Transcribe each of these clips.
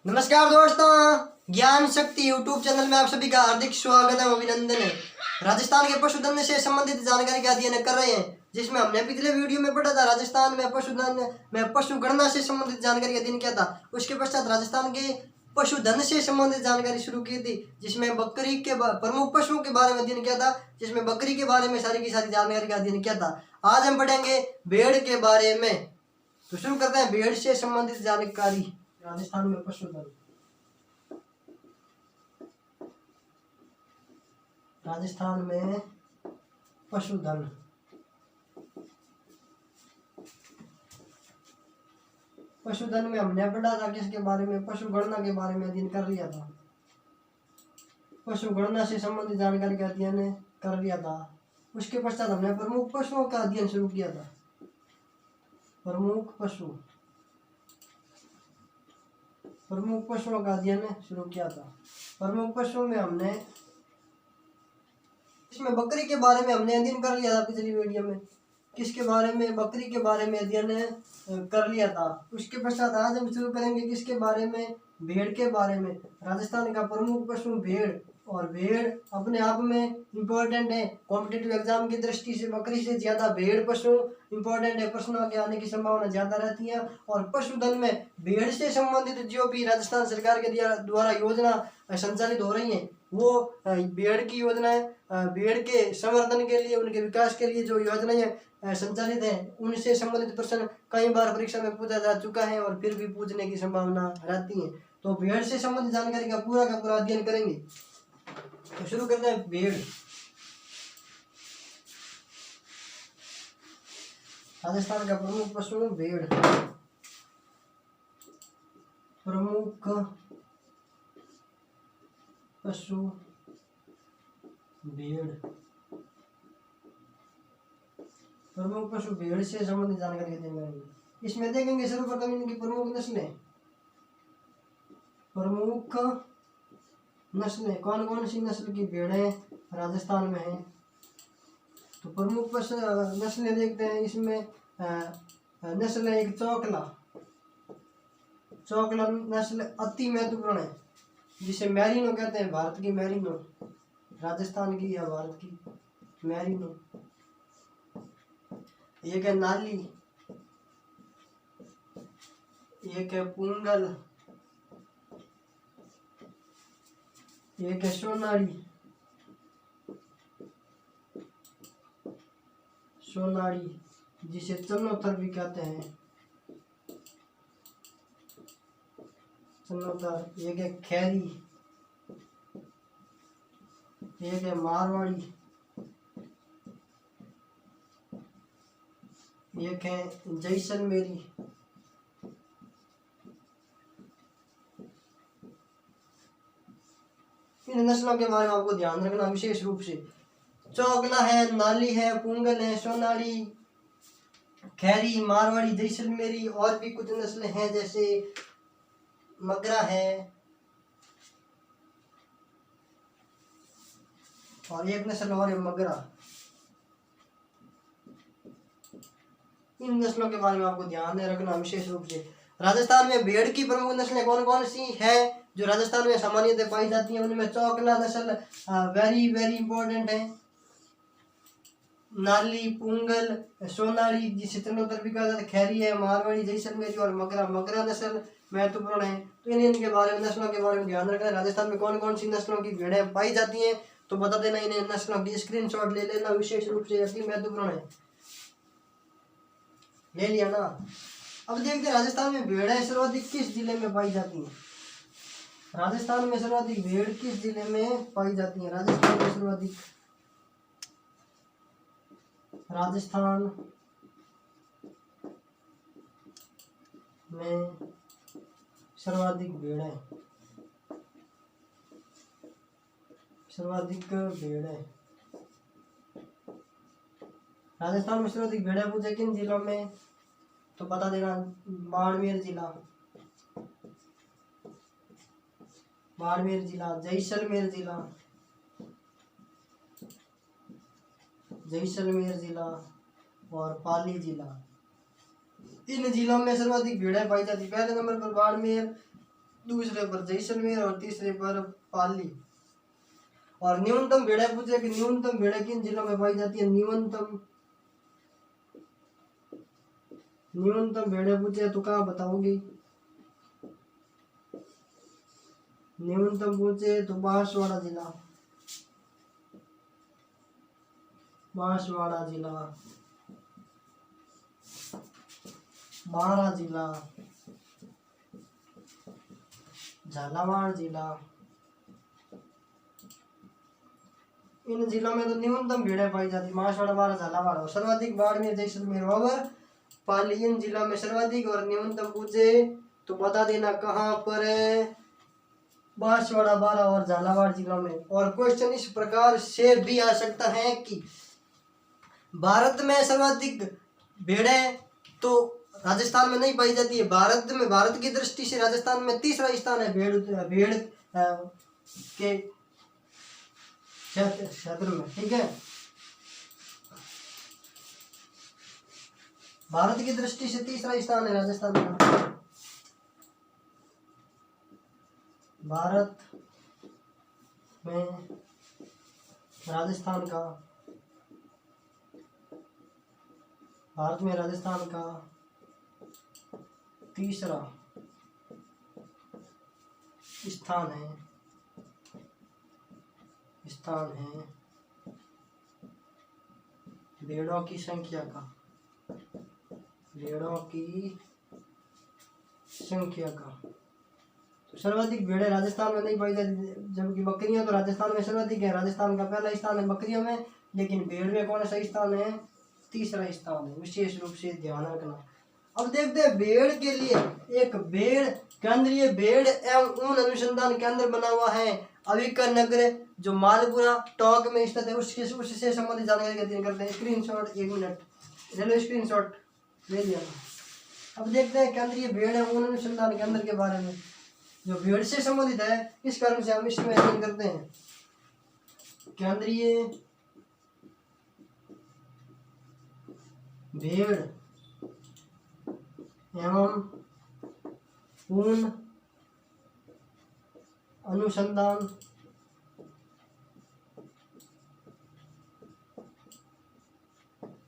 नमस्कार दोस्तों, ज्ञान शक्ति यूट्यूब चैनल में आप सभी का हार्दिक स्वागत है, अभिनंदन है। राजस्थान के पशुधन से संबंधित जानकारी का अध्ययन कर रहे हैं, जिसमें हमने पिछले वीडियो में पढ़ा था राजस्थान में पशुधन में पशुगणना से संबंधित जानकारी का अध्ययन किया था। उसके पश्चात राजस्थान के पशुधन से संबंधित जानकारी शुरू की थी, जिसमें बकरी के प्रमुख पशुओं के बारे में अध्ययन किया था, जिसमें बकरी के बारे में सारी की सारी जानकारी का अध्ययन किया था। आज हम पढ़ेंगे भेड़ के बारे में। तो शुरू करते हैं भेड़ से संबंधित जानकारी। राजस्थान में पशुधन, राजस्थान में पशुधन, पशुधन में हमने पढ़ा था किसके बारे में, पशुगणना के बारे में अध्ययन कर लिया था। पशुगणना से संबंधित जानकारी का अध्ययन कर लिया था। उसके पश्चात हमने प्रमुख पशुओं का अध्ययन शुरू किया था। प्रमुख पशुओं का अध्ययन शुरू किया था। प्रमुख पशुओं में हमने इसमें बकरी के बारे में हमने अध्ययन कर लिया था पिछली वीडियो में। किसके बारे में, बकरी के बारे में अध्ययन कर लिया था। उसके पश्चात आज हम शुरू करेंगे किसके बारे में, भेड़ के बारे में। राजस्थान का प्रमुख पशु भेड़, और भेड़ अपने आप में इम्पोर्टेंट है। कॉम्पिटिटिव एग्जाम की दृष्टि से बकरी से ज्यादा भेड़ पशु इम्पोर्टेंट है, प्रश्नों के आने की संभावना ज्यादा रहती है। और पशुधन में भेड़ से संबंधित जो भी राजस्थान सरकार के द्वारा योजना संचालित हो रही है, वो भेड़ की योजनाएं, भेड़ के संवर्धन के लिए, उनके विकास के लिए जो योजनाएं संचालित है, उनसे संबंधित प्रश्न कई बार परीक्षा में पूछा जा चुका है और फिर भी पूछने की संभावना रहती है। तो भेड़ से संबंधित जानकारी का पूरा अध्ययन करेंगे। तो शुरू करते हैं भेड़। राजस्थान का प्रमुख पशु भेड़। प्रमुख पशु भेड़। प्रमुख पशु भेड़ से संबंधित जानकारी देंगे। इसमें देखेंगे सर्वप्रथम इनकी प्रमुख नस्लें। प्रमुख नस्लें कौन कौन सी नस्ल की भेड़ें राजस्थान में हैं। तो प्रमुख पशु नस्लें देखते हैं। इसमें नस्ल है एक चौकला नस्ल अति महत्वपूर्ण है, जिसे मैरिनो कहते हैं। भारत की मैरिनो, राजस्थान की या भारत की मैरिनो। एक है नाली, एक है पुंगल, एक है सोनाड़ी, जिसे चन्नोथर भी कहते हैं। चन्नोथर। एक है खैरी, एक है मारवाड़ी, एक है जैसलमेरी। इन नस्लों के बारे में आपको ध्यान रखना विशेष रूप से। चौगला है, नाली है, पुंगल है, सोनाड़ी, खैरी, मारवाड़ी, जैसलमेरी। और भी कुछ नस्लें हैं जैसे मगरा है, और एक नस्ल और है मगरा। इन नस्लों के बारे में आपको ध्यान रखना विशेष रूप से। राजस्थान में भेड़ की प्रमुख नस्लें कौन कौन सी है जो राजस्थान में सामान्यतः पाई जाती हैं। उनमें चौकला नस्ल वेरी इंपॉर्टेंट है। नाली, पुंगल, सोनाड़ी, जिसे चन्नोतर भी कहा जाता है, खैरी है, मारवाड़ी, जैसलमेरी और मगरा नस्ल महत्वपूर्ण है। तो इनके बारे में, नस्लों के बारे में ध्यान रखना। राजस्थान में कौन कौन सी नस्लों की भेड़ें पाई जाती हैं तो बता देना। इन्हें नस्लों की स्क्रीनशॉट ले लेना, विशेष रूप से अति महत्वपूर्ण है। ले लिया ना। अब देखते हैं राजस्थान में भेड़ें सर्वाधिक किस जिले में पाई जाती हैं। राजस्थान में सर्वाधिक भेड़ किस जिले में पाई जाती है। राजस्थान में सर्वाधिक भेड़ें, राजस्थान में सर्वाधिक भेड़ें पूछे किन जिलों में तो बता देना। बाड़मेर जिला, जैसलमेर जिला और पाली जिला। इन जिलों में सर्वाधिक भेड़ें पाई जाती। पहले नंबर पर बाड़मेर, दूसरे पर जैसलमेर और तीसरे पर पाली। और न्यूनतम भेड़ें पूछे कि न्यूनतम भेड़ें किन जिलों में पाई जाती है। न्यूनतम भेड़ें पूछे तो कहाँ बताओगी। न्यूनतम पूछे तो बांसवाड़ा जिला, बांसवाड़ा जिला, बारा जिला, झालावाड़ जिला, इन जिलों में तो न्यूनतम भेड़ें पाई जाती। बांसवाड़ा, बारा, झालावाड़। और सर्वाधिक बाड़मेर, जैसलमेर और पाली इन जिलों में सर्वाधिक और न्यूनतम पूछे तो बता देना कहाँ पर है। बांसवाड़ा, बारा और झालावाड़ जिलों में। और क्वेश्चन इस प्रकार से भी आ सकता है कि भारत में सर्वाधिक भेड़ें तो राजस्थान में नहीं पाई जाती है। भारत की दृष्टि से राजस्थान में तीसरा स्थान है भेड़ के क्षेत्र में। ठीक है, भारत की दृष्टि से तीसरा स्थान है राजस्थान का। भारत में राजस्थान का तीसरा स्थान है भेड़ों की संख्या का। तो सर्वाधिक भेड़ें राजस्थान में नहीं पाई जाती, जबकि बकरियां तो राजस्थान में सर्वाधिक है। राजस्थान का पहला स्थान है बकरियों में, लेकिन भेड़ में कौन सा स्थान है। तीसरा स्थान है, विशेष रूप से ध्यान रखना। अब देखते हैं भेड़ के लिए एक केंद्रीय भेड़ एवं ऊन अनुसंधान केंद्र बना हुआ है अविका नगर, जो मालपुरा टोंक में स्थित है। उससे संबंधित जानकारी का अध्ययन करते हैं। स्क्रीनशॉट 1 मिनट ले लो, स्क्रीनशॉट ले लिया। अब देखते हैं केंद्रीय भेड़ एवं ऊन अनुसंधान केंद्र के बारे में, जो भेड़ से संबंधित है। इस कारण से हम इसमें अध्ययन करते हैं। केंद्रीय भेड़ एवं ऊन अनुसंधान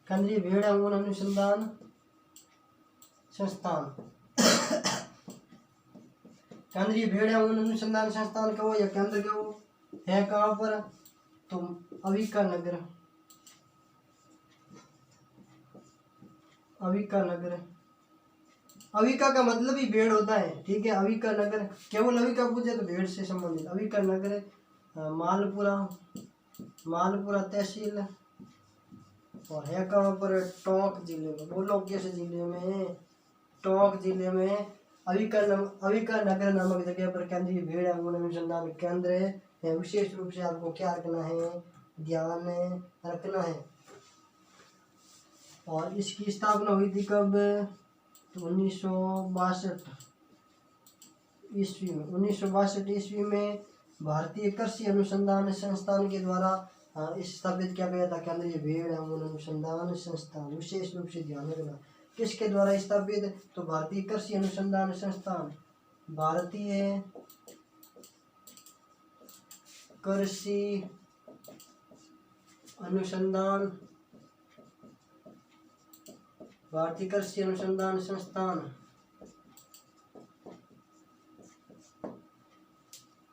केंद्रीय भेड़ एवं ऊन अनुसंधान संस्थान। केंद्रीय भेड़ एवं ऊन अनुसंधान संस्थान का हो या केंद्र का हो है कहाँ पर, तो अविका नगर। अविका का मतलब ही भेड़ होता है। ठीक है, अविका नगर, केवल अविका पूछे तो भेड़ से संबंधित। अविका नगर मालपुरा तहसील और है कहाँ पर, टोंक जिले में। बोलो किस जिले में, टोंक जिले में अविका नगर नामक जगह पर केंद्रीय भेड़ एवं अनुसंधान केंद्र है। विशेष रूप से आपको क्या रखना है, ध्यान रखना है। और इसकी स्थापना हुई थी कब, तो 1962 ईस्वी में। 1962 ईस्वी में भारतीय कृषि अनुसंधान संस्थान के द्वारा स्थापित किया गया था केंद्रीय भेड़ एवं अनुसंधान संस्थान। विशेष रूप से ध्यान रखना, किसके द्वारा स्थापित, तो भारतीय कृषि अनुसंधान संस्थान। भारतीय कृषि अनुसंधान संस्थान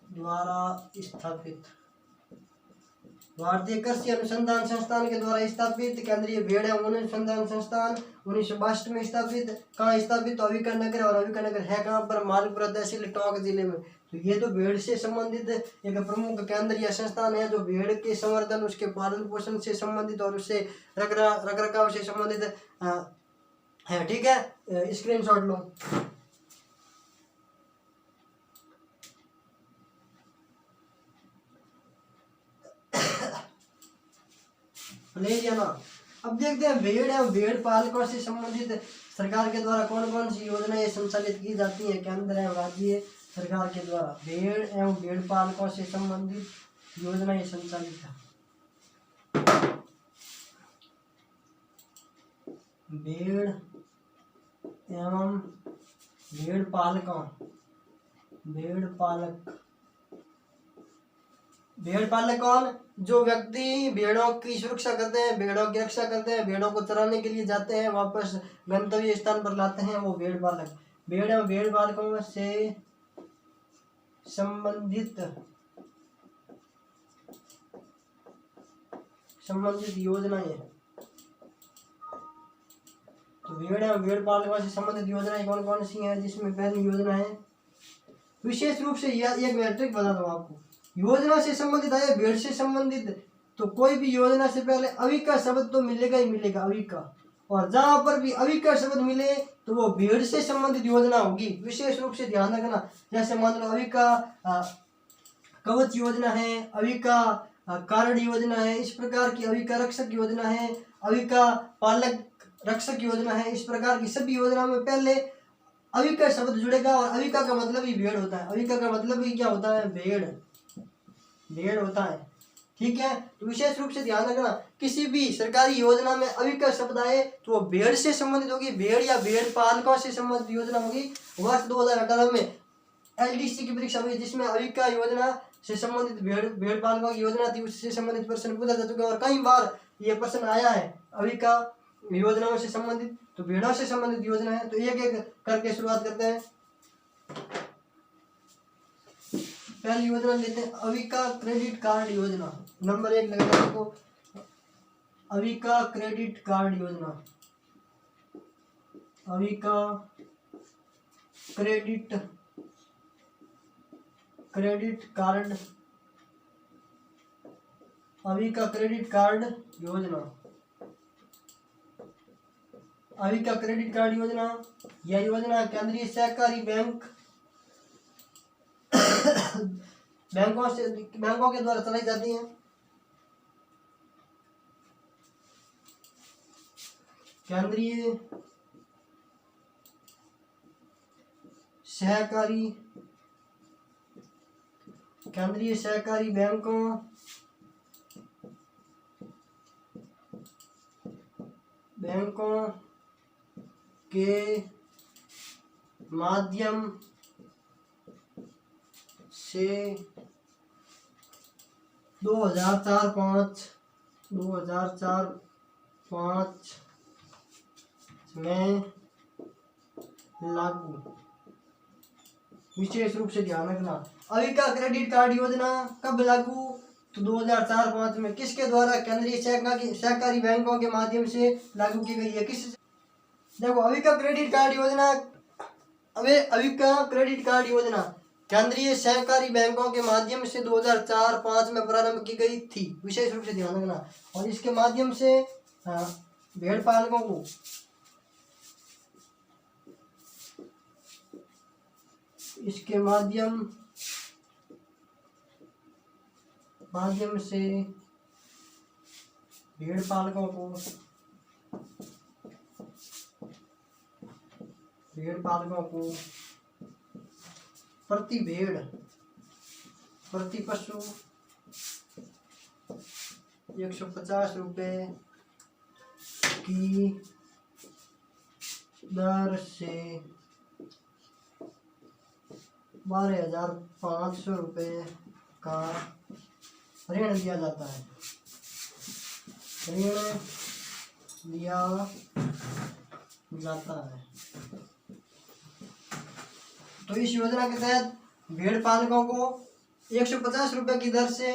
द्वारा स्थापित। भारतीय कृषि अनुसंधान संस्थान के द्वारा स्थापित केंद्रीय भेड़ एवं अनुसंधान संस्थान 1962 में स्थापित। कहाँ स्थापित, तो अविका नगर। और अविका नगर है कहाँ पर, मालपुरा तहसील टोंक जिले में। तो ये तो भेड़ से संबंधित एक प्रमुख केंद्र या संस्थान है, जो भेड़ के संवर्धन, उसके पालन पोषण से संबंधित और उससे रखरखाव से संबंधित है। ठीक है, स्क्रीनशॉट लो। ले लिया ना। अब देखते हैं भेड़ एवं भेड़ पालकों से संबंधित सरकार के द्वारा कौन कौन सी योजनाएं संचालित की जाती हैं केंद्र एवं राज्य सरकार के द्वारा। भेड़ एवं भेड़ पालकों से संबंधित योजनाएं संचालित है। भेड़ एवं भेड़ पालकों भेड़ पालक। भेड़ पालक कौन? जो व्यक्ति भेड़ों की सुरक्षा करते हैं, भेड़ों की रक्षा करते हैं, भेड़ों को चराने के लिए जाते हैं, वापस गंतव्य स्थान पर लाते हैं, वो भेड़ पालक। भेड़ एवं भेड़ पालकों से संबंधित योजनाएं। तो भेड़ एवं भेड़ पालकों से संबंधित योजनाएं कौन कौन सी हैं? जिसमें पहली योजना है, विशेष रूप से यह एक मैट्रिक बता दूं आपको, योजना से संबंधित है, भेड़ से संबंधित। तो कोई भी योजना से पहले अवि का शब्द तो मिलेगा ही मिलेगा, अवि का। और जहां पर भी अवि का शब्द मिले तो वो भेड़ से संबंधित योजना होगी, विशेष रूप से ध्यान रखना। जैसे मान लो अवि का कवच योजना है, अवि का कारण योजना है, इस प्रकार की अवि का रक्षक योजना है, अवि का पालक रक्षक योजना है। इस प्रकार की सभी योजना में पहले अवि का शब्द जुड़ेगा, और अविका का मतलब ही भेड़ होता है। अविका का मतलब ही क्या होता है? भेड़, भेड़ होता है। ठीक है, तो विशेष रूप से ध्यान रखना, किसी भी सरकारी योजना में अविका शब्द आए तो वो भेड़ से संबंधित होगी, भेड़ या भेड़ पालकों से संबंधित योजना होगी। वर्ष 2018 में LDC की परीक्षा हुई जिसमें अविका योजना से संबंधित भेड़ पालकों की योजना थी, उससे संबंधित प्रश्न पूछा जा चुका है और कई बार ये प्रश्न आया है अविका योजनाओं से संबंधित। तो भेड़ों से संबंधित योजना है। तो एक एक करके शुरुआत करते हैं। पहली योजना लेते हैं, अविका क्रेडिट कार्ड योजना। नंबर 1 लगेगा आपको, अविका क्रेडिट कार्ड योजना। Avika credit card, Avika credit card योजना। अविका क्रेडिट कार्ड योजना, यह योजना केंद्रीय सहकारी बैंकों के द्वारा चलाई जाती है। केंद्रीय सहकारी बैंकों के माध्यम से 2004-05 में लागू। विशेष रूप से ध्यान रखना, अविका क्रेडिट कार्ड योजना कब लागू? तो 2004-05 में। किसके द्वारा? केंद्रीय सहकारी बैंकों के माध्यम से लागू की गई है। किस देखो, अविका क्रेडिट कार्ड योजना केंद्रीय सहकारी बैंकों के माध्यम से 2004-05 में प्रारंभ की गई थी, विशेष रूप से ध्यान रखना। और इसके माध्यम से भेड़ पालकों को से भेड़ पालकों को प्रति पशु 150 रुपये की दर से 12,500 रुपये का ऋण दिया जाता है। तो इस योजना के तहत भेड़ पालकों को 150 रुपये की दर से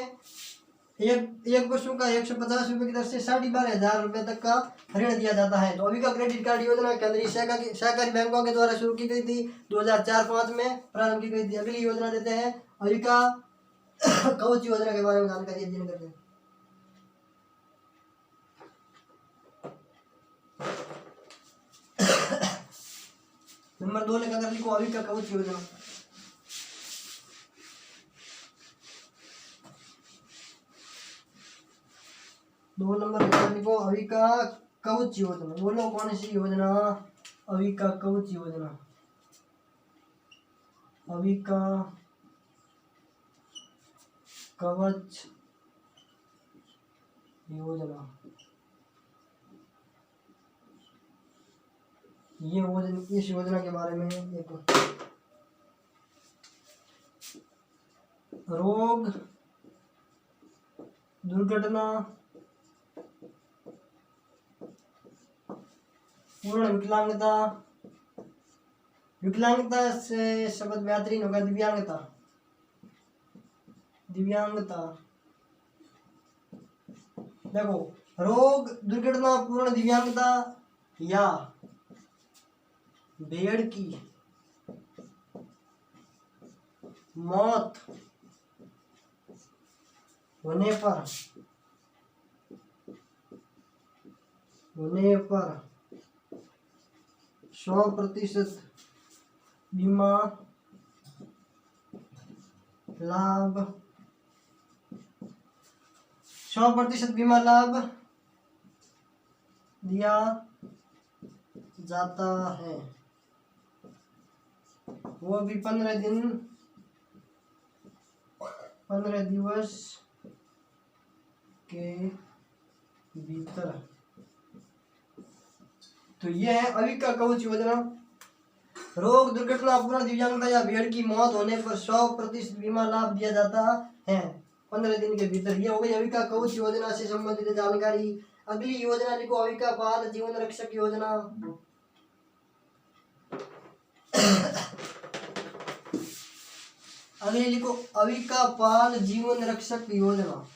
एक पशु का 150 रुपये की दर से 12,500 रुपये तक का ऋण दिया जाता है। तो अविका क्रेडिट कार्ड योजना केंद्रीय सहकारी बैंकों के द्वारा शुरू की गई थी, 2004-05 में प्रारंभ की गई थी। अगली योजना देते हैं, अविका कवच योजना के बारे में जानकारी अध्ययन करते हैं। नंबर 2 लेकर कर लिखो, अविका कवच योजना। दो नंबर लेकर लिखो, अविका कवच योजना। बोलो कौन सी योजना? अविका कवच योजना। अविका कवच योजना। इस योजना के बारे में देखो, रोग दुर्घटना पूर्ण विकलांगता, विकलांगता से शब्द बेहतरीन होगा दिव्यांगता, दिव्यांगता। देखो रोग दुर्घटना पूर्ण दिव्यांगता या भेड़ की मौत होने पर 100% बीमा लाभ, 100% बीमा लाभ दिया जाता है, वो भी 15 दिवस के भीतर। तो ये है अविका कवच योजना। रोग दुर्घटना पूर्ण दिव्यांगता या भेड़ की मौत होने पर 100% बीमा लाभ दिया जाता है 15 दिन के भीतर। ये हो गई अविका कवच योजना से संबंधित जानकारी। अगली योजना लिखो अविका बाल जीवन रक्षक योजना। अगली लिखो अविका बाल जीवन रक्षक योजना।